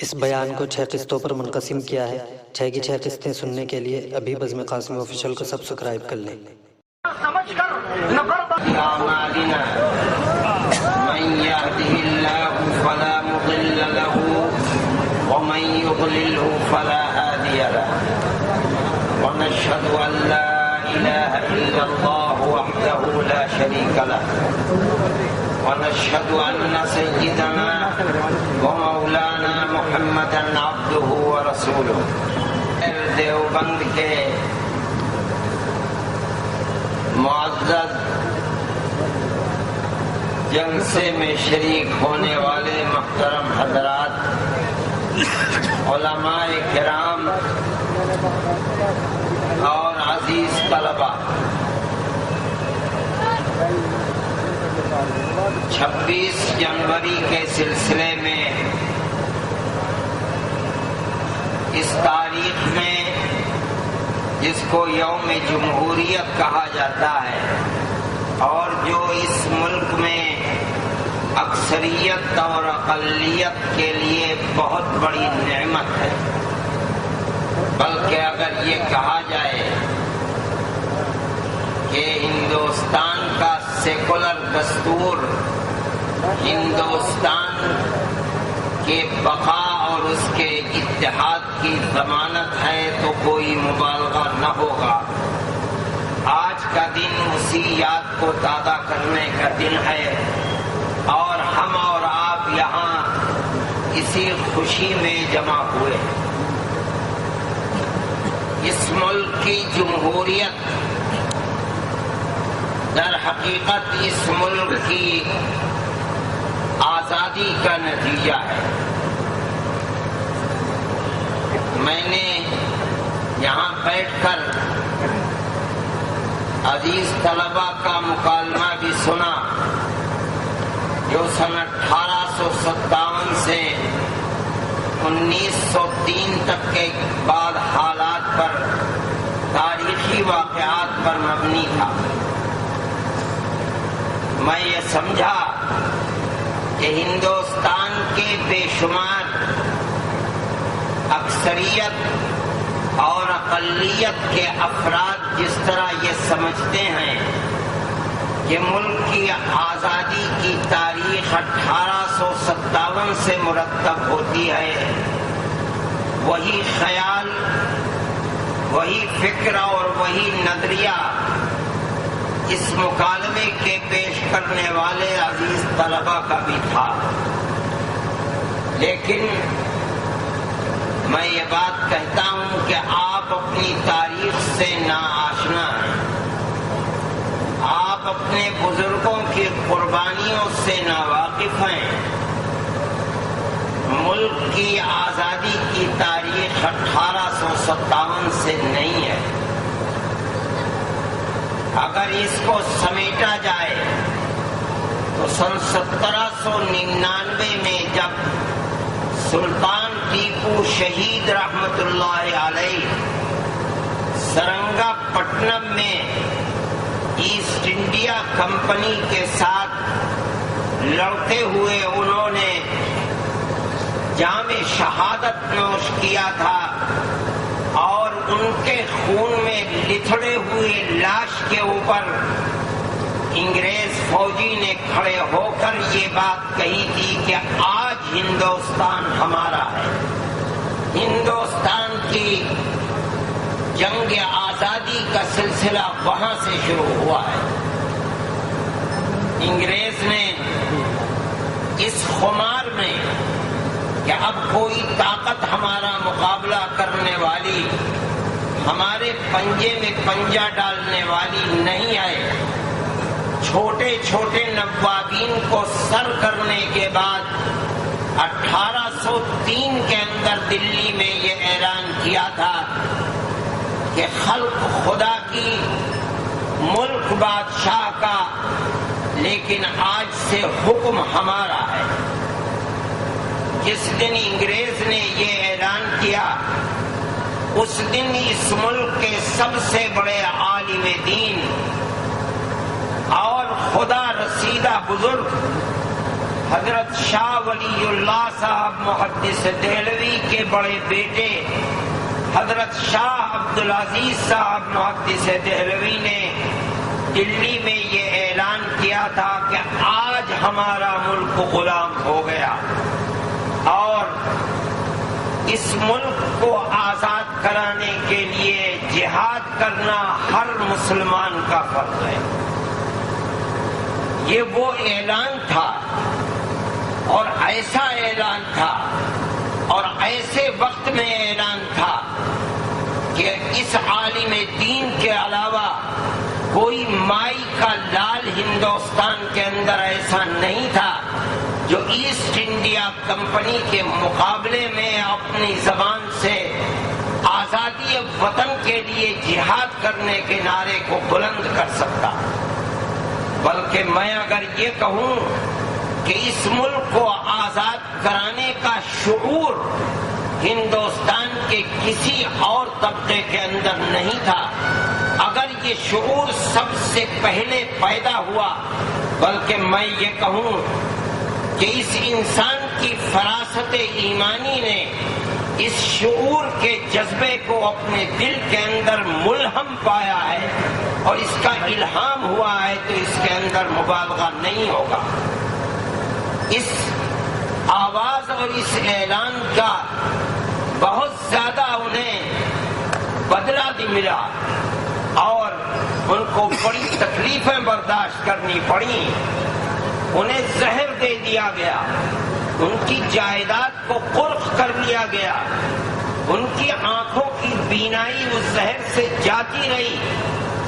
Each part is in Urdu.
اس بیان کو 6 قسطوں پر منقسم کیا ہے۔ 6 کی 6 قسطیں سننے کے لیے ابھی بزم قاسمی آفیشیل کو سبسکرائب کر لیں۔ أعمالنا من يهده الله فلا مضل له ومن يضلله فلا هادي له ونشهد أن لا إله إلا الله وحده لا شريك له ونشهد أن سيدنا ومولانا محمدا عبده ورسوله۔ دیوبند کے معزز جلسے میں شریک ہونے والے محترم حضرات، علماء کرام اور عزیز طلبہ، 26 جنوری کے سلسلے میں اس تاریخ میں جس کو یوم جمہوریت کہا جاتا ہے اور جو اس ملک میں اکثریت اور اقلیت کے لیے بہت بڑی نعمت ہے، بلکہ اگر یہ کہا جائے کہ ہندوستان کا سیکولر دستور ہندوستان کے بقا اور اس کے اتحاد کی ضمانت ہے تو کوئی مبالغہ نہ ہوگا۔ آج کا دن اسی یاد کو تازہ کرنے کا دن ہے اور ہم اور آپ یہاں اسی خوشی میں جمع ہوئے۔ اس ملک کی جمہوریت در حقیقت اس ملک کی آزادی کا نتیجہ ہے۔ میں نے یہاں بیٹھ کر عزیز طلبہ کا مکالمہ بھی سنا جو سن 1857 سے 1903 تک کے بعد حالات پر، تاریخی واقعات پر مبنی تھا۔ میں یہ سمجھا کہ ہندوستان کے بے شمار اکثریت اور اقلیت کے افراد جس طرح یہ سمجھتے ہیں کہ ملک کی آزادی کی تاریخ 1857 سے مرتب ہوتی ہے، وہی خیال، وہی فکر اور وہی نظریہ اس مکالمے کے پیش کرنے والے عزیز طلبہ کا بھی تھا۔ لیکن میں یہ بات کہتا ہوں کہ آپ اپنی تاریخ سے ناآشنا ہیں، آپ اپنے بزرگوں کی قربانیوں سے ناواقف ہیں۔ ملک کی آزادی کی تاریخ 1857 سے نہیں ہے۔ اگر اس کو سمیٹا جائے تو سن 1799 میں جب سلطان ٹیپو شہید رحمت اللہ علیہ سرنگا پٹنم میں ایسٹ انڈیا کمپنی کے ساتھ لڑتے ہوئے انہوں نے جام شہادت نوش کیا تھا اور ان کے خون میں لتھڑے ہوئے لاش کے اوپر انگریز فوجی نے کھڑے ہو کر یہ بات کہی تھی کہ آج ہندوستان ہمارا ہے۔ ہندوستان کی جنگ آزادی کا سلسلہ وہاں سے شروع ہوا ہے۔ انگریز نے اس خمار میں کہ اب کوئی طاقت ہمارا مقابلہ کرنے والی، ہمارے پنجے میں پنجہ ڈالنے والی نہیں ہے، چھوٹے چھوٹے نوابین کو سر کرنے کے بعد 1803 کے اندر دلی میں یہ اعلان کیا تھا کہ خلق خدا کی، ملک بادشاہ کا، لیکن آج سے حکم ہمارا ہے۔ جس دن انگریز نے یہ اعلان کیا اس دن اس ملک کے سب سے بڑے عالم دین اور خدا رسیدہ بزرگ حضرت شاہ ولی اللہ صاحب محدث دہلوی کے بڑے بیٹے حضرت شاہ عبدالعزیز صاحب محدث دہلوی نے دلی میں یہ اعلان کیا تھا کہ آج ہمارا ملک غلام ہو گیا اور اس ملک کو آزاد کرانے کے لیے جہاد کرنا ہر مسلمان کا فرض ہے۔ یہ وہ اعلان تھا اور ایسا اعلان تھا اور ایسے وقت میں اعلان تھا کہ اس عالم دین کے علاوہ کوئی مائی کا لال ہندوستان کے اندر ایسا نہیں تھا جو ایسٹ انڈیا کمپنی کے مقابلے میں اپنی زبان سے آزادی وطن کے لیے جہاد کرنے کے نعرے کو بلند کر سکتا۔ بلکہ میں اگر یہ کہوں کہ اس ملک کو آزاد کرانے کا شعور ہندوستان کے کسی اور طبقے کے اندر نہیں تھا، اگر یہ شعور سب سے پہلے پیدا ہوا، بلکہ میں یہ کہوں کہ اس انسان کی فراست ایمانی نے اس شعور کے جذبے کو اپنے دل کے اندر ملہم پایا ہے اور اس کا الہام ہوا ہے، تو اس کے اندر مبالغہ نہیں ہوگا۔ اس آواز اور اس اعلان کا بہت زیادہ انہیں بدلہ بھی ملا اور ان کو بڑی تکلیفیں برداشت کرنی پڑی، انہیں زہر دے دیا گیا، ان کی جائیداد کو قرق کر لیا گیا، ان کی آنکھوں کی بینائی اس زہر سے جاتی رہی،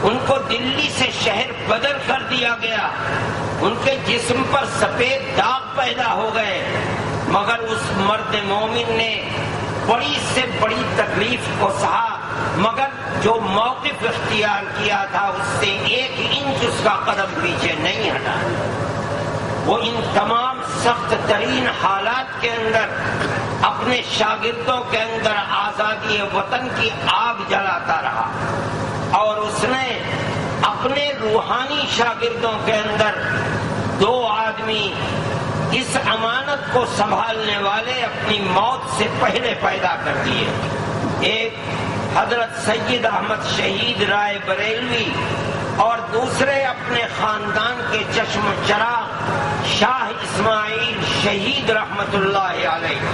ان کو دلی سے شہر بدر کر دیا گیا، ان کے جسم پر سفید داغ پیدا ہو گئے، مگر اس مرد مومن نے بڑی سے بڑی تکلیف کو سہا، مگر جو موقف اختیار کیا تھا اس سے 1 انچ اس کا قدم پیچھے نہیں ہٹا۔ وہ ان تمام سخت ترین حالات کے اندر اپنے شاگردوں کے اندر آزادی وطن کی آگ جلاتا رہا اور اس نے اپنے روحانی شاگردوں کے اندر 2 آدمی اس امانت کو سنبھالنے والے اپنی موت سے پہلے پیدا کر دیے۔ ایک حضرت سید احمد شہید رائے بریلوی اور دوسرے اپنے خاندان کے چشم و چراغ شاہ اسماعیل شہید رحمت اللہ علیہ،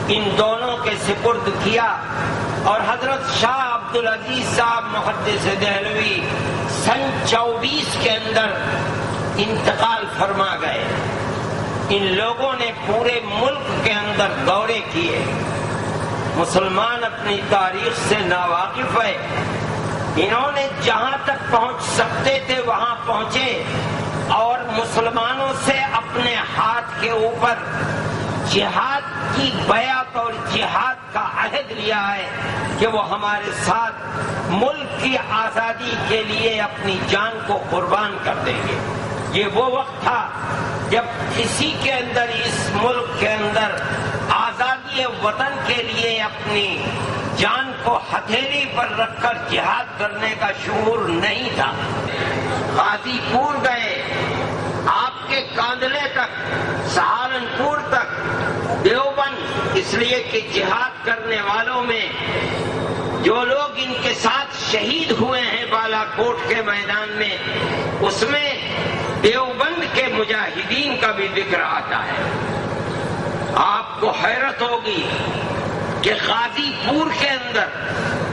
ان دونوں کے سپرد کیا اور حضرت شاہ عبدالعزیز صاحب محدث دہلوی سن 24 کے اندر انتقال فرما گئے۔ ان لوگوں نے پورے ملک کے اندر دورے کیے۔ مسلمان اپنی تاریخ سے ناواقف ہے، انہوں نے جہاں تک پہنچ سکتے تھے وہاں پہنچے اور مسلمانوں سے اپنے ہاتھ کے اوپر جہاد کی بیعت اور جہاد کا عہد لیا ہے کہ وہ ہمارے ساتھ ملک کی آزادی کے لیے اپنی جان کو قربان کر دیں گے۔ یہ وہ وقت تھا جب کسی کے اندر اس ملک کے اندر آزادی وطن کے لیے اپنی جان کو ہتھیلی پر رکھ کر جہاد کرنے کا شعور نہیں تھا۔ غازی پور گئے، آپ کے کاندلے تک، سہارنپور تک، دیوبند، اس لیے کہ جہاد کرنے والوں میں جو لوگ ان کے ساتھ شہید ہوئے ہیں بالا کوٹ کے میدان میں، اس میں دیوبند کے مجاہدین کا بھی ذکر آتا ہے۔ آپ کو حیرت ہوگی کہ غازی پور کے اندر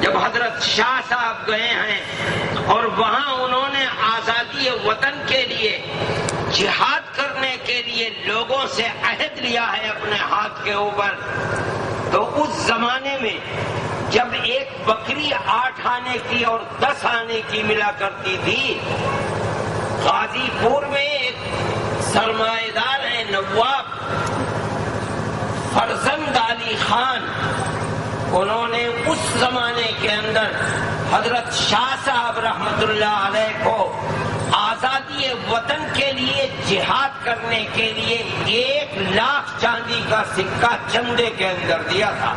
جب حضرت شاہ صاحب گئے ہیں اور وہاں انہوں نے آزادی وطن کے لیے جہاد کرنے کے لیے لوگوں سے عہد لیا ہے اپنے ہاتھ کے اوپر، تو اس زمانے میں جب ایک بکری 8 آنے کی اور 10 آنے کی ملا کرتی تھی، غازی پور میں ایک سرمایہ دار ہے نواب فرزند علی خان، انہوں نے اس زمانے کے اندر حضرت شاہ صاحب رحمت اللہ علیہ کو آزادی وطن کے لیے جہاد کرنے کے لیے 1 لاکھ چاندی کا سکہ چندے کے اندر دیا تھا۔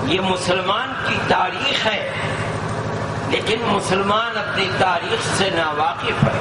یہ مسلمان کی تاریخ ہے، لیکن مسلمان اپنی تاریخ سے ناواقف ہے۔